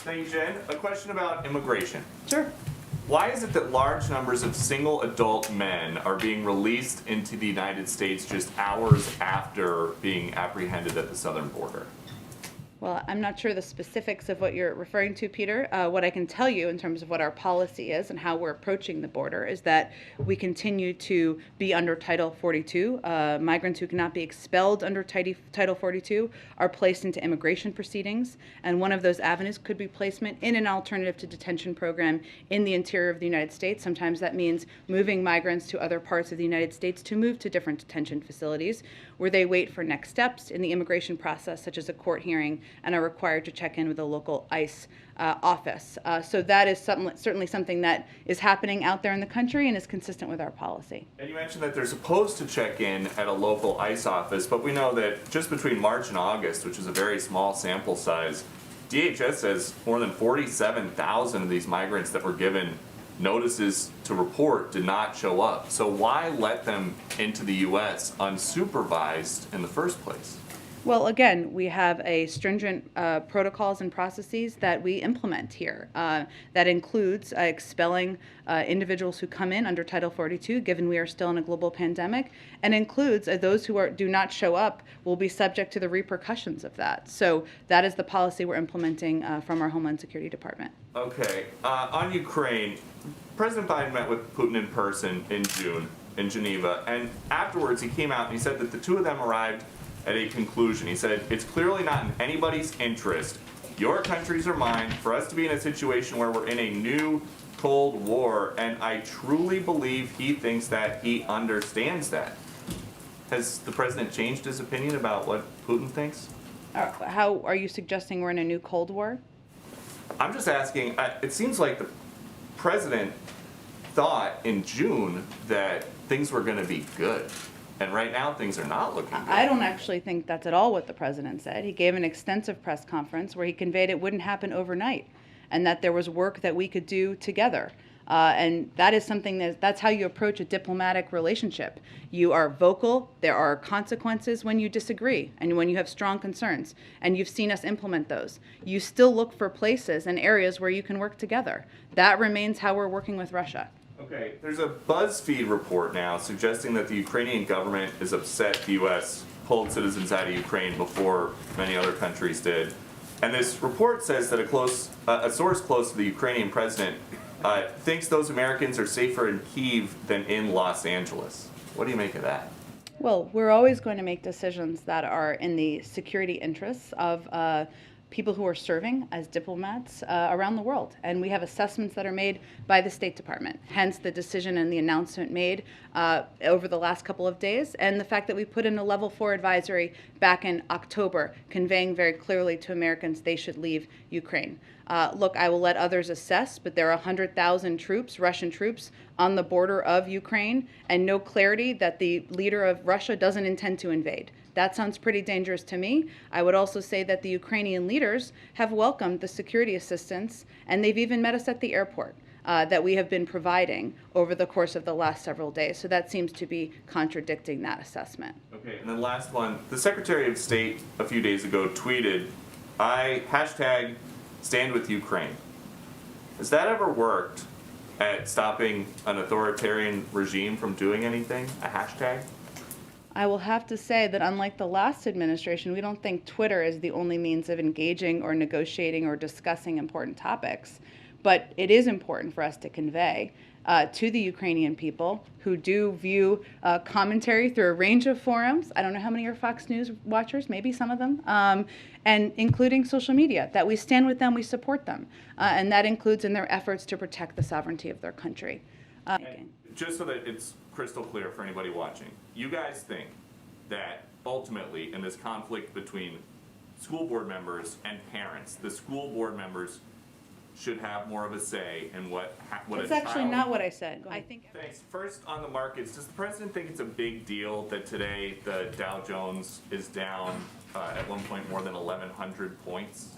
Thank you, Jen. A question about immigration. Sure. Why is it that large numbers of single adult men are being released into the United States just hours after being apprehended at the southern border? Well, I'm not sure the specifics of what you're referring to, Peter. What I can tell you in terms of what our policy is and how we're approaching the border is that we continue to be under Title 42. Migrants who cannot be expelled under Title 42 are placed into immigration proceedings, and one of those avenues could be placement in an alternative to detention program in the interior of the United States. Sometimes that means moving migrants to other parts of the United States to move to different detention facilities where they wait for next steps in the immigration process, such as a court hearing, and are required to check in with a local ICE office. So that is certainly something that is happening out there in the country and is consistent with our policy. And you mentioned that they're supposed to check in at a local ICE office, but we know that just between March and August, which is a very small sample size, DHS says more than 47,000 of these migrants that were given notices to report did not show up. So why let them into the U.S. unsupervised in the first place? Well, again, we have a stringent protocols and processes that we implement here. That includes expelling individuals who come in under Title 42, given we are still in a global pandemic, and includes those who do not show up will be subject to the repercussions of that. So that is the policy we're implementing from our Homeland Security Department. Okay, on Ukraine, President Biden met with Putin in person in June in Geneva, and afterwards he came out and he said that the two of them arrived at a conclusion. He said, it's clearly not in anybody's interest, your countries or mine, for us to be in a situation where we're in a new Cold War, and I truly believe he thinks that he understands that. Has the president changed his opinion about what Putin thinks? How are you suggesting we're in a new Cold War? I'm just asking, it seems like the president thought in June that things were going to be good. And right now, things are not looking good. I don't actually think that's at all what the president said. He gave an extensive press conference where he conveyed it wouldn't happen overnight and that there was work that we could do together. And that is something that's how you approach a diplomatic relationship. You are vocal. There are consequences when you disagree and when you have strong concerns. And you've seen us implement those. You still look for places and areas where you can work together. That remains how we're working with Russia. Okay, there's a BuzzFeed report now suggesting that the Ukrainian government is upset the U.S. pulled citizens out of Ukraine before many other countries did. And this report says that a source close to the Ukrainian president thinks those Americans are safer in Kyiv than in Los Angeles. What do you make of that? Well, we're always going to make decisions that are in the security interests of people who are serving as diplomats around the world. And we have assessments that are made by the State Department, hence the decision and the announcement made over the last couple of days, and the fact that we put in a level 4 advisory back in October, conveying very clearly to Americans they should leave Ukraine. Look, I will let others assess, but there are 100,000 troops, Russian troops, on the border of Ukraine, and no clarity that the leader of Russia doesn't intend to invade. That sounds pretty dangerous to me. I would also say that the Ukrainian leaders have welcomed the security assistance, and they've even met us at the airport that we have been providing over the course of the last several days. So that seems to be contradicting that assessment. Okay, and then last one. The Secretary of State a few days ago tweeted, hashtag stand with Ukraine. Has that ever worked at stopping an authoritarian regime from doing anything? A hashtag? I will have to say that unlike the last administration, we don't think Twitter is the only means of engaging or negotiating or discussing important topics. But it is important for us to convey to the Ukrainian people who do view commentary through a range of forums. I don't know how many are Fox News watchers, maybe some of them, and including social media, that we stand with them, we support them. And that includes in their efforts to protect the sovereignty of their country. Just so that it's crystal clear for anybody watching, you guys think that ultimately in this conflict between school board members and parents, the school board members should have more of a say in what That's actually not what I said. I think. Thanks. First, on the markets, does the president think it's a big deal that today the Dow Jones is down at one point more than 1,100 points?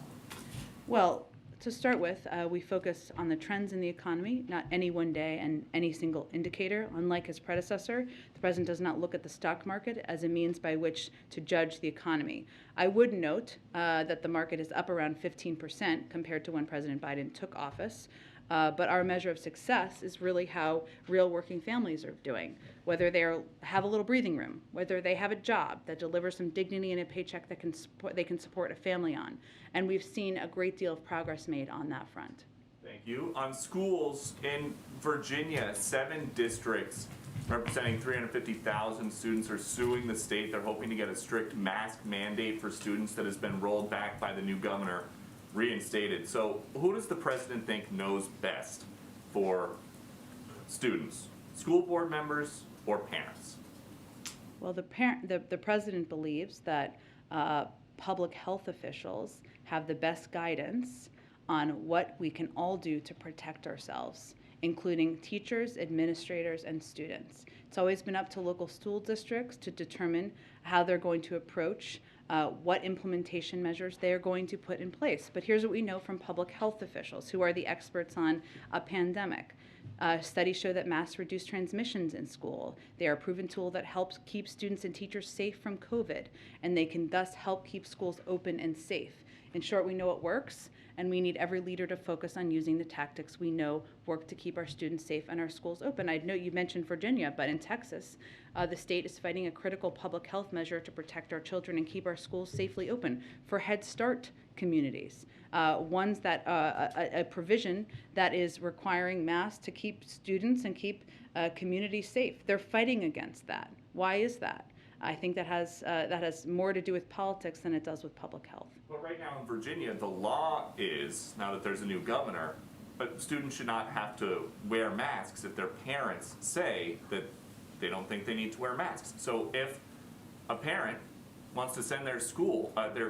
Well, To start with, we focus on the trends in the economy, not any one day and any single indicator. Unlike his predecessor, the president does not look at the stock market as a means by which to judge the economy. I would note that the market is up around 15% compared to when President Biden took office. But our measure of success is really how real working families are doing, whether they have a little breathing room, whether they have a job that delivers some dignity and a paycheck that they can support a family on. And we've seen a great deal of progress made on that front. Thank you. On schools in Virginia, 7 districts representing 350,000 students are suing the state. They're hoping to get a strict mask mandate for students that has been rolled back by the new governor reinstated. So who does the president think knows best for students? School board members or parents? Well, the president believes that public health officials have the best guidance on what we can all do to protect ourselves, including teachers, administrators, and students. It's always been up to local school districts to determine how they're going to approach what implementation measures they are going to put in place. But here's what we know from public health officials, who are the experts on a pandemic. Studies show that masks reduce transmissions in school. They are a proven tool that helps keep students and teachers safe from COVID, and they can thus help keep schools open and safe. In short, we know it works, and we need every leader to focus on using the tactics we know work to keep our students safe and our schools open. I know you mentioned Virginia, but in Texas, the state is fighting a critical public health measure to protect our children and keep our schools safely open for Head Start communities. Ones that a provision that is requiring masks to keep students and keep communities safe. They're fighting against that. Why is that? I think that has more to do with politics than it does with public health. But right now in Virginia, the law is, now that there's a new governor, but students should not have to wear masks if their parents say that they don't think they need to wear masks. So if a parent wants to send their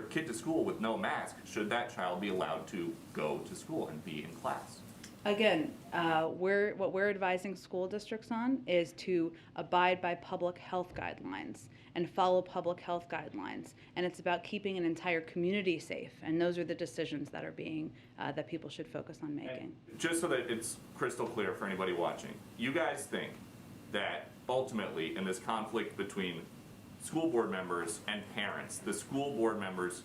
kid to school with no mask, should that child be allowed to go to school and be in class? Again, what we're advising school districts on is to abide by public health guidelines and follow public health guidelines. And it's about keeping an entire community safe. And those are the decisions that are being, that people should focus on making. And just so that it's crystal clear for anybody watching, you guys think that ultimately in this conflict between school board members and parents, the school board members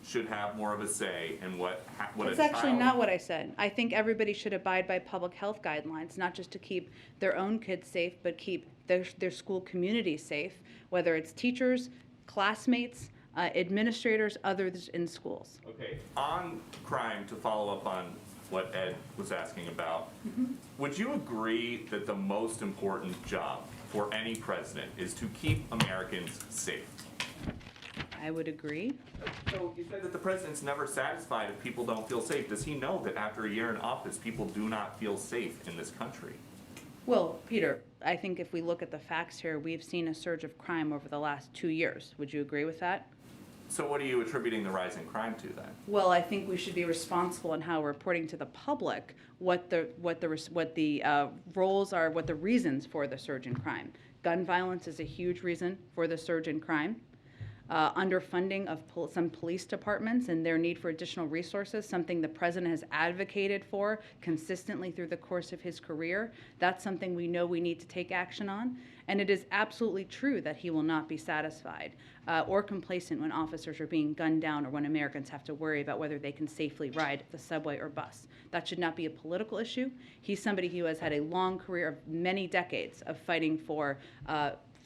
should have more of a say in what That's actually not what I said. I think everybody should abide by public health guidelines, not just to keep their own kids safe, but keep their school community safe, whether it's teachers, classmates, administrators, others in schools. Okay, on crime, to follow up on what Ed was asking about, would you agree that the most important job for any president is to keep Americans safe? I would agree. So you said that the president's never satisfied if people don't feel safe. Does he know that after a year in office, people do not feel safe in this country? Well, Peter, I think if we look at the facts here, we've seen a surge of crime over the last 2 years. Would you agree with that? So what are you attributing the rise in crime to then? Well, I think we should be responsible in how we're reporting to the public what the roles are, what the reasons for the surge in crime. Gun violence is a huge reason for the surge in crime. Underfunding of some police departments and their need for additional resources, something the president has advocated for consistently through the course of his career. That's something we know we need to take action on. And it is absolutely true that he will not be satisfied or complacent when officers are being gunned down or when Americans have to worry about whether they can safely ride the subway or bus. That should not be a political issue. He's somebody who has had a long career of many decades of fighting for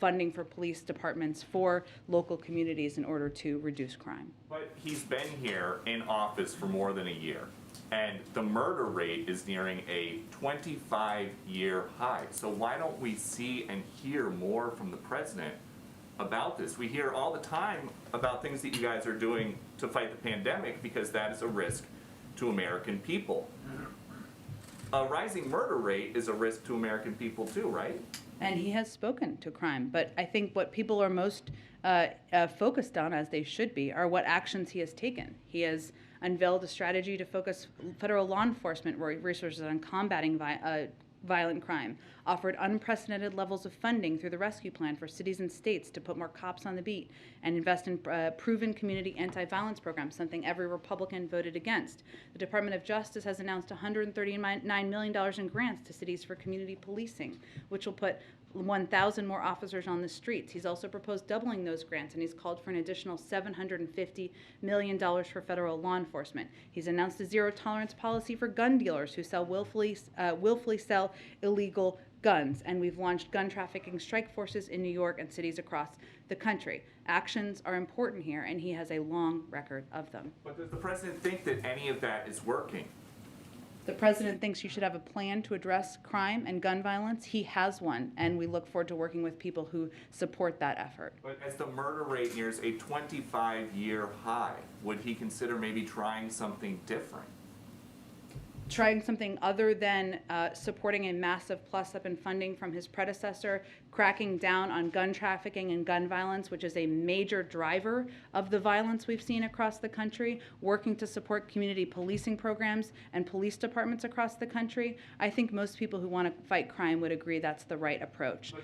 funding for police departments, for local communities in order to reduce crime. But he's been here in office for more than a year, and the murder rate is nearing a 25-year high. So why don't we see and hear more from the president about this? We hear all the time about things that you guys are doing to fight the pandemic because that is a risk to American people. A rising murder rate is a risk to American people too, right? And he has spoken to crime. But I think what people are most focused on, as they should be, are what actions he has taken. He has unveiled a strategy to focus federal law enforcement resources on combating violent crime, offered unprecedented levels of funding through the rescue plan for cities and states to put more cops on the beat, and invest in proven community anti-violence programs, something every Republican voted against. The Department of Justice has announced $139 million in grants to cities for community policing, which will put 1,000 more officers on the streets. He's also proposed doubling those grants, and he's called for an additional $750 million for federal law enforcement. He's announced a zero-tolerance policy for gun dealers who willfully sell illegal guns, and we've launched gun trafficking strike forces in New York and cities across the country. Actions are important here, and he has a long record of them. But does the president think that any of that is working? The president thinks you should have a plan to address crime and gun violence. He has one, and we look forward to working with people who support that effort. But as the murder rate nears a 25-year high, would he consider maybe trying something different? Trying something other than supporting a massive plus-up in funding from his predecessor, cracking down on gun trafficking and gun violence, which is a major driver of the violence we've seen across the country, working to support community policing programs and police departments across the country. I think most people who want to fight crime would agree that's the right approach.